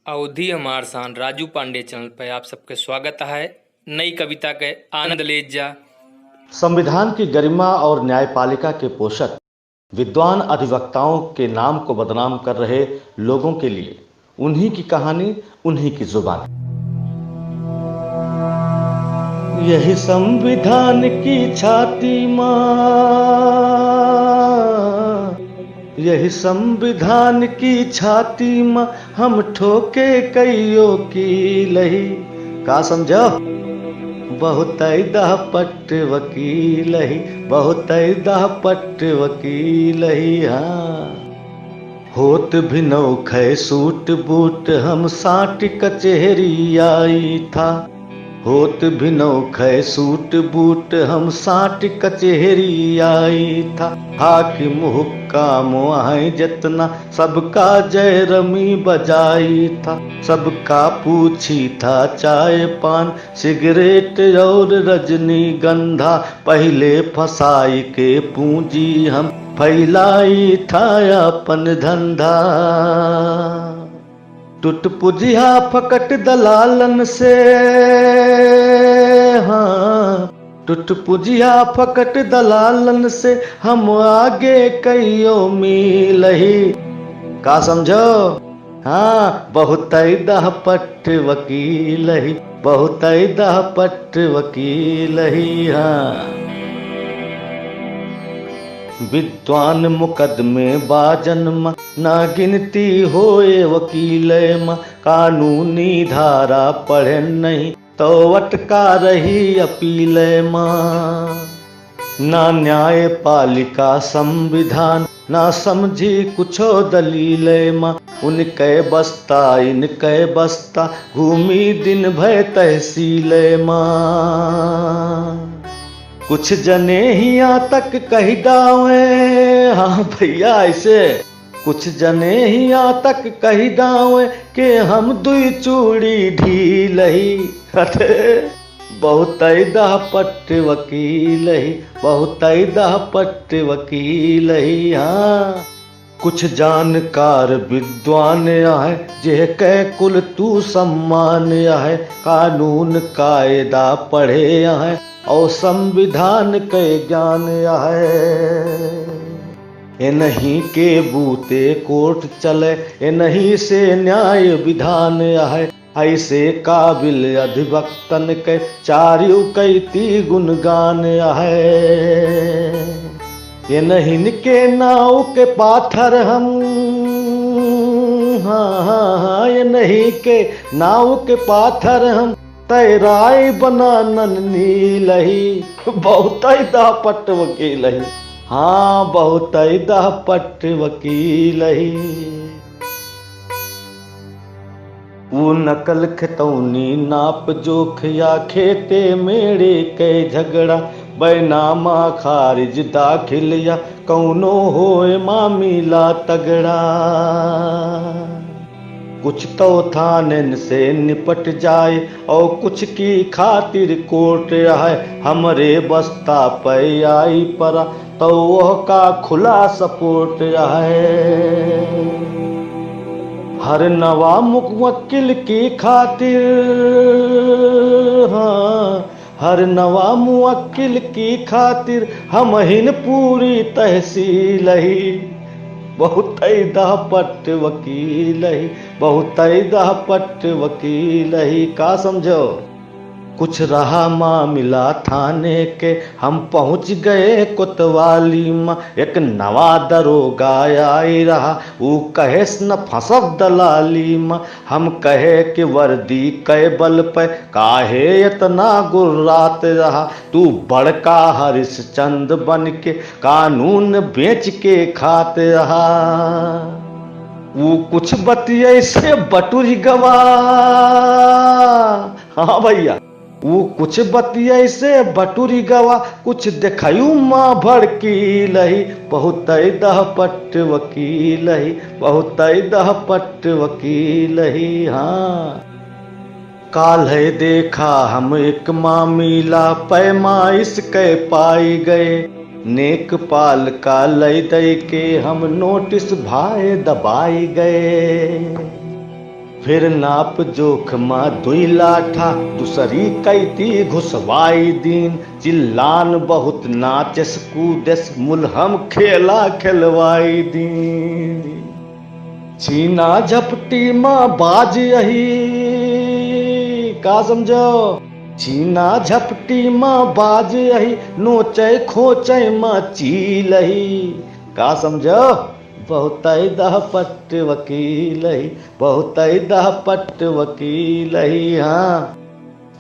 अवधि हमार शान राजू पांडे चैनल पर आप सबके स्वागत है। नई कविता के आनंद ले जा। संविधान की गरिमा और न्यायपालिका के पोषक विद्वान अधिवक्ताओं के नाम को बदनाम कर रहे लोगों के लिए उन्हीं की कहानी, उन्हीं की जुबान। यही संविधान की छाती मां, यही संविधान की छाती मां, हम ठोके कईयों की लही। का समझो? बहुत पट वकील ही, बहुत पट वकील ही। हाँ, होत भी नौखे सूट बूट, हम साट कचहरी आई था। होत भी नौखे सूट बूट, हम साट कचहरी आई था। हाकिम हुक्काम वहाँ जितना, सबका जय रमी बजाई था। सबका पूछी था चाय पान, सिगरेट और रजनीगंधा। पहले फसाई के पूंजी हम, फैलाई था अपन धंधा। टूट पुजिया फकट दलालन से, हाँ, टूट पुजिया फकट दलालन से, हम आगे कईयों मील ही। का समझो? हाँ, बहुत पट वकील ही, बहुत पट वकील ही। हाँ, विद्वान मुकदमे बाजन ना गिनती होए वकील मां। कानूनी धारा पढ़े नहीं तो अटका रही अपील मां। ना न्यायपालिका संविधान, ना समझी कुछो दलील मां। उनके बस्ता इनके बस्ता, घूमी दिन भर तहसील मां। कुछ जने ही यहाँ तक कही डावे, हाँ भैया ऐसे कुछ जने ही यहाँ तक कही डावे कि हम दुई चूड़ी ढील ही। अरे बहुत पट वकील ही, बहुत पट वकील ही। हाँ, कुछ जानकार विद्वान आए, जे कह कुल तू सम्मान आए। कानून कायदा पढ़े आए, और संविधान के ज्ञान आए। ए नहीं के बूते कोर्ट चले, ए नहीं से न्याय विधान आए। ऐसे काबिल अधिवक्तन के चारियों कैती गुणगान आए। ये नहीं के नाव के पाथर हम, हाँ हाँ हाँ, ये नहीं के नाव के पाथर हम, तैराई बनानन नील ही। बहुत पट वकील ही। हाँ, बहुत पट वकील ही। वो नकल खतौनी नाप जोख, या खेते मेड़े के झगड़ा। बैनामा खारिज दाखिल, या कौनो होए मामला तगड़ा। कुछ तो थानन से निपट जाए, और कुछ की खातिर कोर्ट आए। हमरे बस्ता पे आई परा, तो वह का खुला सपोर्ट आए। हर नवा मुवक्किल की खातिर, हाँ, हर नवा मुवक्किल की खातिर, हम हिन पूरी तहसील ही। बहुत पट वकील ही, बहुत पट वकील ही। का समझो? कुछ रहा मामला थाने के, हम पहुंच गए कोतवाली मां। एक नवा दरोगा आई रहा, वो कहे न फंसब दलाली मां। हम कहे कि वर्दी कै बल पे, काहे इतना गुर्रात रहा। तू बड़का हरिश्चंद्र बन के, कानून बेच के खाते रहा। वो कुछ बतिये से बटुरी गवा, हाँ भैया, वो कुछ बतिये से बटुरी गवा। कुछ देखायू माँ भड़की लही, बहुत पट वकील ही, बहुत पट वकील ही। हाँ, काल है देखा हम एक मामला, पैमाइश के पाई गए। नेक पाल का लय दे के, हम नोटिस भाए दबाई गए। फिर नाप जोख माँ दुई लाठा दूसरी कैती घुसवाई दीन चिल्लान बहुत नाचस कूदस मुलहम खेला खिलवाई दीन छीना झपटी माँ बाज यही का समझो छीना झपटी माँ बाज यही नोचे खोचे माँ चीलही का समझो बहुत दह पट वकील ही बहुत दह पट वकील ही हाँ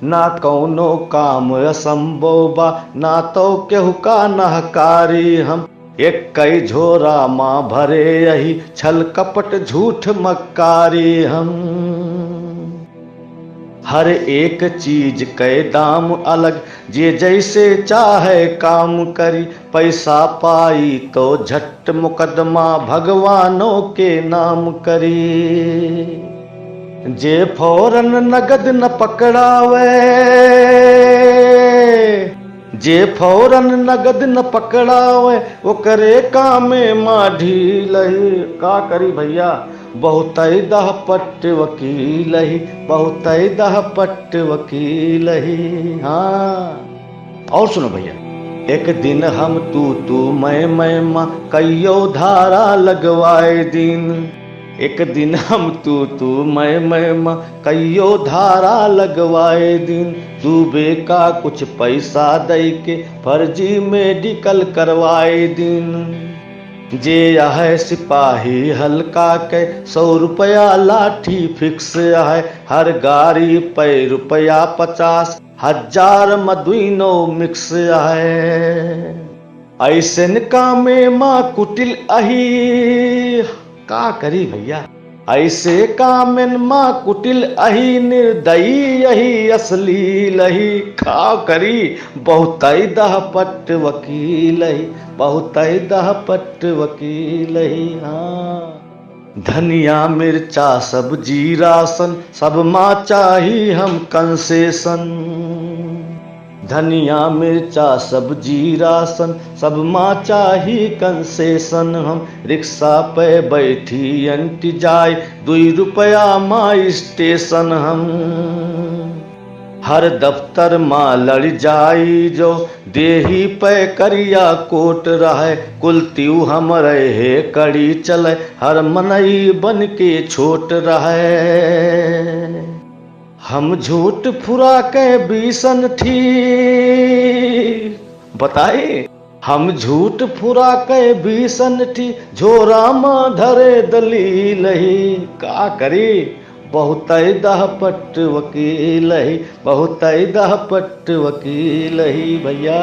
ना कौनो काम असंभव बा ना तो केहू का नहकारी हम एक कई झोरा माँ भरे यही छल कपट झूठ मक्कारी हम हर एक चीज के दाम अलग जे जैसे चाहे काम करी पैसा पाई तो झट मुकदमा भगवानों के नाम करी जे फौरन नगद न पकड़ावे जे फौरन नगद न पकड़ावे ओकरे कामे माँ ढील का करी भैया बहुत दह पट वकील ही बहुत दह पट वकील ही हाँ। और सुनो भैया एक दिन हम तू मैं माँ कईयो धारा लगवाए दिन एक दिन हम तू मैं माँ कईयो धारा लगवाए दिन डूबे का कुछ पैसा दे के फर्जी मेडिकल करवाए दिन जे है सिपाही हल्का के 100 रुपया लाठी फिक्स है हर गाड़ी पे रुपया 50,000 मदुइनो मिक्स है ऐसे कामे माँ कुटिल अही का करी भैया ऐसे कामेन माँ कुटिल अही निर्दयी यही असली लही का करी बहुत दह पट वकील ही बहुत दह पट वकील ही हाँ। धनिया मिर्चा सब जीरासन सब माँ चाही हम कंसेशन धनिया मिर्चा सब जीरासन सब माँ चाही कंसेशन हम रिक्शा पे बैठी अंटी जाए 2 रुपया माँ स्टेशन हम हर दफ्तर माँ लड़ जाई जो देही पे करिया कोट रहे कुल त्यू हम रहे कड़ी चले हर मनई बन के छोट रहे हम झूठ फुरा के बीसन थी बताए हम झूठ फुरा के बीसन थी झोरा माँ धरे दलील ही का करी बहुत दह पट वकील ही बहुत दह पट वकील ही भैया।